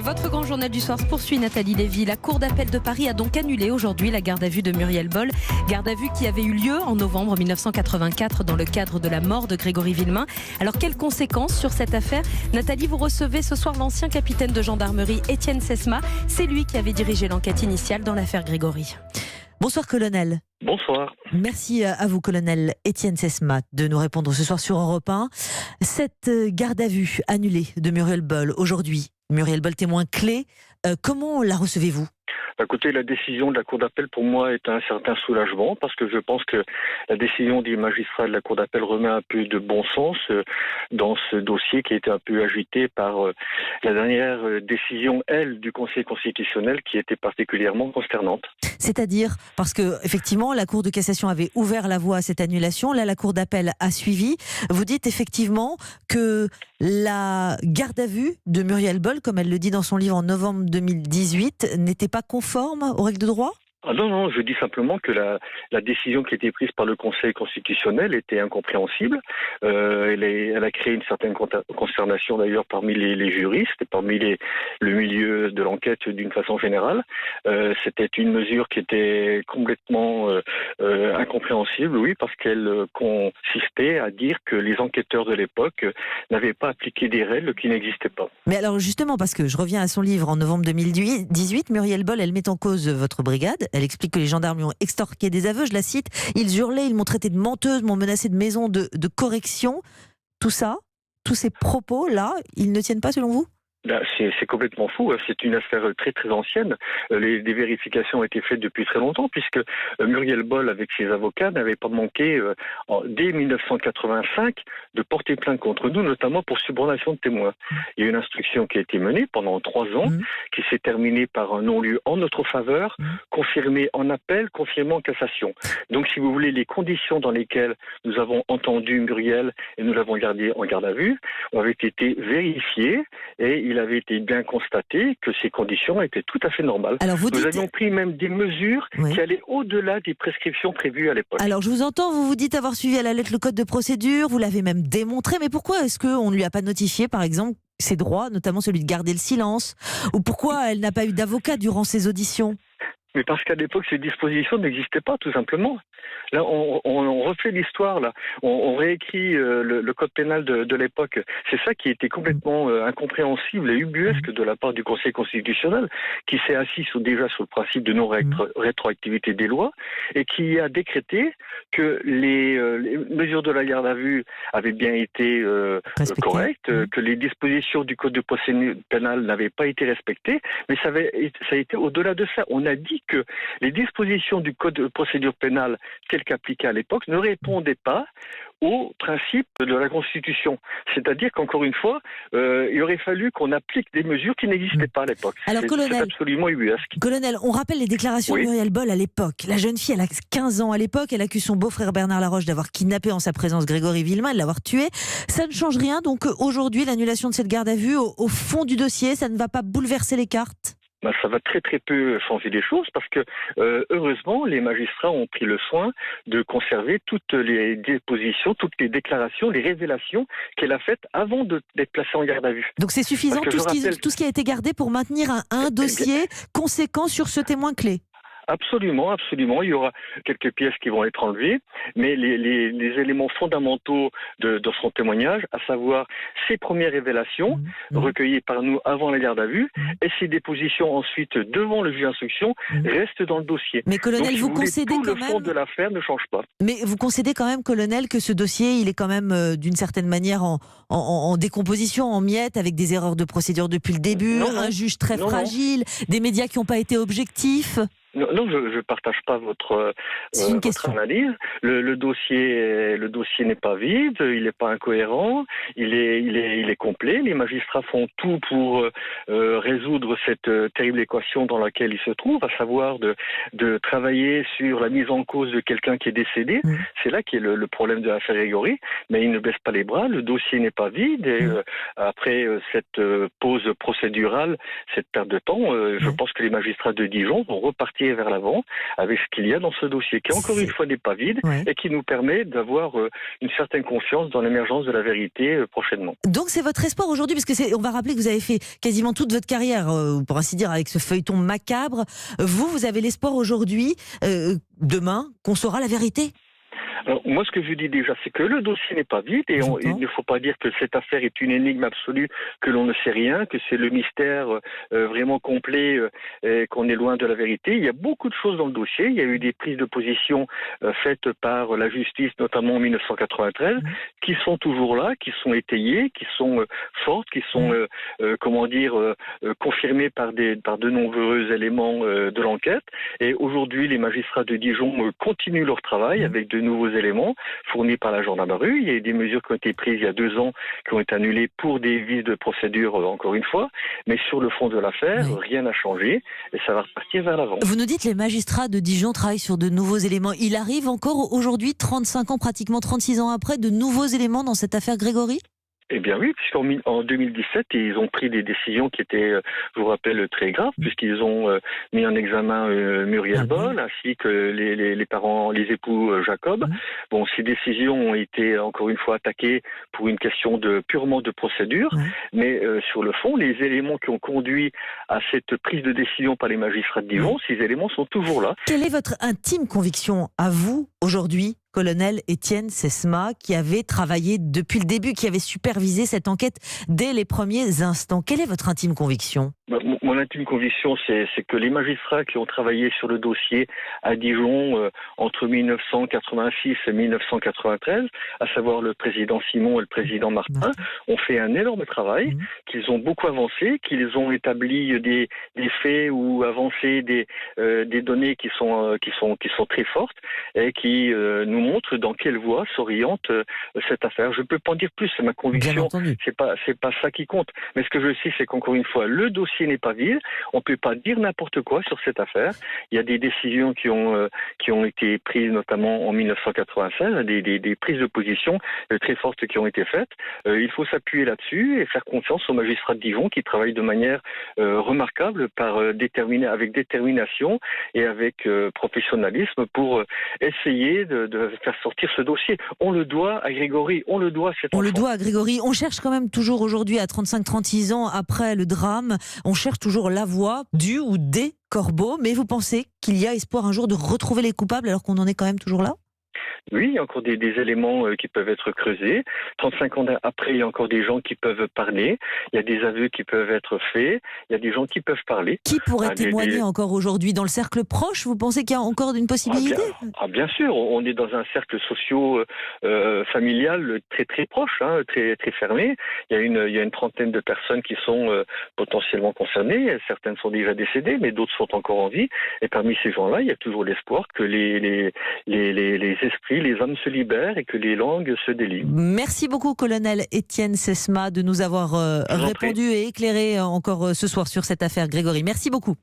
Votre grand journal du soir se poursuit, Nathalie Lévy. La Cour d'appel de Paris a donc annulé aujourd'hui la garde à vue de Muriel Boll. Garde à vue qui avait eu lieu en novembre 1984 dans le cadre de la mort de Grégory Villemain. Alors, quelles conséquences sur cette affaire ? Nathalie, vous recevez ce soir l'ancien capitaine de gendarmerie Étienne Sesma. C'est lui qui avait dirigé l'enquête initiale dans l'affaire Grégory. Bonsoir colonel. Bonsoir. Merci à vous colonel Étienne Sesma de nous répondre ce soir sur Europe 1. Cette garde à vue annulée de Muriel Boll aujourd'hui, Muriel Boll témoin clé, comment la recevez-vous ? Écoutez, la décision de la Cour d'appel pour moi est un certain soulagement parce que je pense que la décision des magistrats de la Cour d'appel remet un peu de bon sens dans ce dossier qui a été un peu agité par la dernière décision, du Conseil constitutionnel qui était particulièrement consternante. C'est-à-dire, parce que effectivement, la Cour de cassation avait ouvert la voie à cette annulation, là la Cour d'appel a suivi. Vous dites effectivement que la garde à vue de Muriel Boll, comme elle le dit dans son livre en novembre 2018, n'était pas conforme aux règles de droit ? Non, je dis simplement que la décision qui a été prise par le Conseil constitutionnel était incompréhensible. Elle a créé une certaine consternation d'ailleurs parmi les juristes et parmi le milieu de l'enquête d'une façon générale. C'était une mesure qui était complètement incompréhensible, oui, parce qu'elle consistait à dire que les enquêteurs de l'époque n'avaient pas appliqué des règles qui n'existaient pas. Mais alors justement, parce que je reviens à son livre en novembre 2018, Muriel Boll, elle met en cause votre brigade. Elle explique que les gendarmes lui ont extorqué des aveux, je la cite. Ils hurlaient, ils m'ont traité de menteuse, m'ont menacé de maison de correction. Tout ça, tous ces propos-là, ils ne tiennent pas selon vous ? C'est complètement fou. C'est une affaire très très ancienne. Des vérifications ont été faites depuis très longtemps puisque Muriel Boll avec ses avocats n'avait pas manqué dès 1985 de porter plainte contre nous, notamment pour subornation de témoins. Il y a une instruction qui a été menée pendant 3 ans, qui s'est terminée par un non-lieu en notre faveur, confirmé en appel, confirmé en cassation. Donc si vous voulez, les conditions dans lesquelles nous avons entendu Muriel et nous l'avons gardé en garde à vue avaient été vérifiées et il avait été bien constaté que ces conditions étaient tout à fait normales. Alors nous avions pris même des mesures qui allaient au-delà des prescriptions prévues à l'époque. Alors je vous entends, vous dites avoir suivi à la lettre le code de procédure, vous l'avez même démontré, mais pourquoi est-ce qu'on ne lui a pas notifié par exemple ses droits, notamment celui de garder le silence ? Ou pourquoi elle n'a pas eu d'avocat durant ses auditions ? Mais parce qu'à l'époque, ces dispositions n'existaient pas, tout simplement. Là, on refait l'histoire, là. On réécrit le code pénal de l'époque. C'est ça qui était complètement incompréhensible et ubuesque de la part du Conseil constitutionnel, qui s'est assis déjà sur le principe de non-rétroactivité des lois et qui a décrété que les mesures de la garde à vue avaient bien été correctes, que les dispositions du code de procédure pénale n'avaient pas été respectées, mais ça a été au-delà de ça. On a dit que les dispositions du code de procédure pénale telles qu'appliquées à l'époque ne répondaient pas aux principes de la Constitution. C'est-à-dire qu'encore une fois, il aurait fallu qu'on applique des mesures qui n'existaient pas à l'époque. Alors, c'est absolument ubuesque. Colonel, on rappelle les déclarations de Muriel Boll à l'époque. La jeune fille, elle a 15 ans à l'époque, elle accuse son beau-frère Bernard Laroche d'avoir kidnappé en sa présence Grégory Villemain, de l'avoir tué. Ça ne change rien, donc aujourd'hui, l'annulation de cette garde à vue, au fond du dossier, ça ne va pas bouleverser les cartes ? Ça va très très peu changer les choses parce que heureusement les magistrats ont pris le soin de conserver toutes les dépositions, toutes les déclarations, les révélations qu'elle a faites avant d'être placée en garde à vue. Donc c'est suffisant tout ce qui a été gardé pour maintenir un dossier conséquent sur ce témoin clé ? Absolument. Il y aura quelques pièces qui vont être enlevées, mais les éléments fondamentaux de son témoignage, à savoir ses premières révélations recueillies par nous avant la garde à vue et ses dépositions ensuite devant le juge d'instruction, restent dans le dossier. Mais colonel, donc, si vous concédez tout quand le même... fond de l'affaire ne change pas. Mais vous concédez quand même, colonel, que ce dossier, il est quand même d'une certaine manière en décomposition, en miettes, avec des erreurs de procédure depuis le début, un juge très fragile, des médias qui n'ont pas été objectifs. Non, je ne partage pas votre analyse. Le dossier n'est pas vide, il n'est pas incohérent, il est complet. Les magistrats font tout pour résoudre cette terrible équation dans laquelle ils se trouvent, à savoir de travailler sur la mise en cause de quelqu'un qui est décédé. C'est là qu'est le problème de l'affaire Grégory, mais ils ne baissent pas les bras, le dossier n'est pas vide et après cette pause procédurale, cette perte de temps, je pense que les magistrats de Dijon vont repartir repartir vers l'avant avec ce qu'il y a dans ce dossier, qui encore une fois n'est pas vide et qui nous permet d'avoir une certaine confiance dans l'émergence de la vérité prochainement. Donc c'est votre espoir aujourd'hui, parce que on va rappeler que vous avez fait quasiment toute votre carrière, pour ainsi dire, avec ce feuilleton macabre. Vous avez l'espoir aujourd'hui, demain, qu'on saura la vérité? Alors, moi, ce que je dis déjà, c'est que le dossier n'est pas vide et il ne faut pas dire que cette affaire est une énigme absolue, que l'on ne sait rien, que c'est le mystère vraiment complet et qu'on est loin de la vérité. Il y a beaucoup de choses dans le dossier. Il y a eu des prises de position faites par la justice, notamment en 1993, qui sont toujours là, qui sont étayées, qui sont fortes, qui sont, confirmées par de nombreux éléments de l'enquête. Et aujourd'hui, les magistrats de Dijon continuent leur travail avec de nouveaux éléments fournis par la gendarmerie. Il y a eu des mesures qui ont été prises il y a 2 ans qui ont été annulées pour des vices de procédure, encore une fois. Mais sur le fond de l'affaire, rien n'a changé et ça va repartir vers l'avant. Vous nous dites que les magistrats de Dijon travaillent sur de nouveaux éléments. Il arrive encore aujourd'hui, 35 ans, pratiquement 36 ans après, de nouveaux éléments dans cette affaire Grégory ? Eh bien oui, puisqu'en 2017, ils ont pris des décisions qui étaient, je vous rappelle, très graves, puisqu'ils ont mis en examen Muriel Boll, ainsi que les parents, les époux Jacob. Bon, ces décisions ont été, encore une fois, attaquées pour une question purement de procédure, mais sur le fond, les éléments qui ont conduit à cette prise de décision par les magistrats de Dijon, ces éléments sont toujours là. Quelle est votre intime conviction, à vous, aujourd'hui, colonel Étienne Sesma, qui avait travaillé depuis le début, qui avait supervisé cette enquête dès les premiers instants? Quelle est votre intime conviction? Mon intime conviction, c'est que les magistrats qui ont travaillé sur le dossier à Dijon entre 1986 et 1993, à savoir le président Simon et le président Martin, ont fait un énorme travail, qu'ils ont beaucoup avancé, qu'ils ont établi des faits ou avancé des données qui sont très fortes et qui nous montrent dans quelle voie s'oriente cette affaire. Je ne peux pas en dire plus, c'est ma conviction, c'est pas ça qui compte. Mais ce que je sais, c'est qu'encore une fois, le dossier n'est pas vide. On ne peut pas dire n'importe quoi sur cette affaire. Il y a des décisions qui ont été prises, notamment en 1996, des prises de position très fortes qui ont été faites. Il faut s'appuyer là-dessus et faire confiance aux magistrats de Dijon qui travaillent de manière remarquable, avec détermination et avec professionnalisme pour essayer de faire sortir ce dossier. On le doit à Grégory, on le doit à cet enfant. On le doit à Grégory. On cherche quand même toujours aujourd'hui, à 35-36 ans après le drame, on cherche toujours la voix du ou des corbeaux, mais vous pensez qu'il y a espoir un jour de retrouver les coupables alors qu'on en est quand même toujours là ? Oui, il y a encore des éléments qui peuvent être creusés. 35 ans après, il y a encore des gens qui peuvent parler. Il y a des aveux qui peuvent être faits. Il y a des gens qui peuvent parler. Qui pourrait témoigner encore aujourd'hui? Dans le cercle proche, vous pensez qu'il y a encore une possibilité? Bien sûr, on est dans un cercle socio-familial très très proche, très très fermé. Il y a une trentaine de personnes qui sont potentiellement concernées. Certaines sont déjà décédées, mais d'autres sont encore en vie. Et parmi ces gens-là, il y a toujours l'espoir que les esprits, les âmes se libèrent et que les langues se délient. Merci beaucoup, colonel Étienne Sesma, de nous avoir répondu et éclairé encore ce soir sur cette affaire Grégory. Merci beaucoup.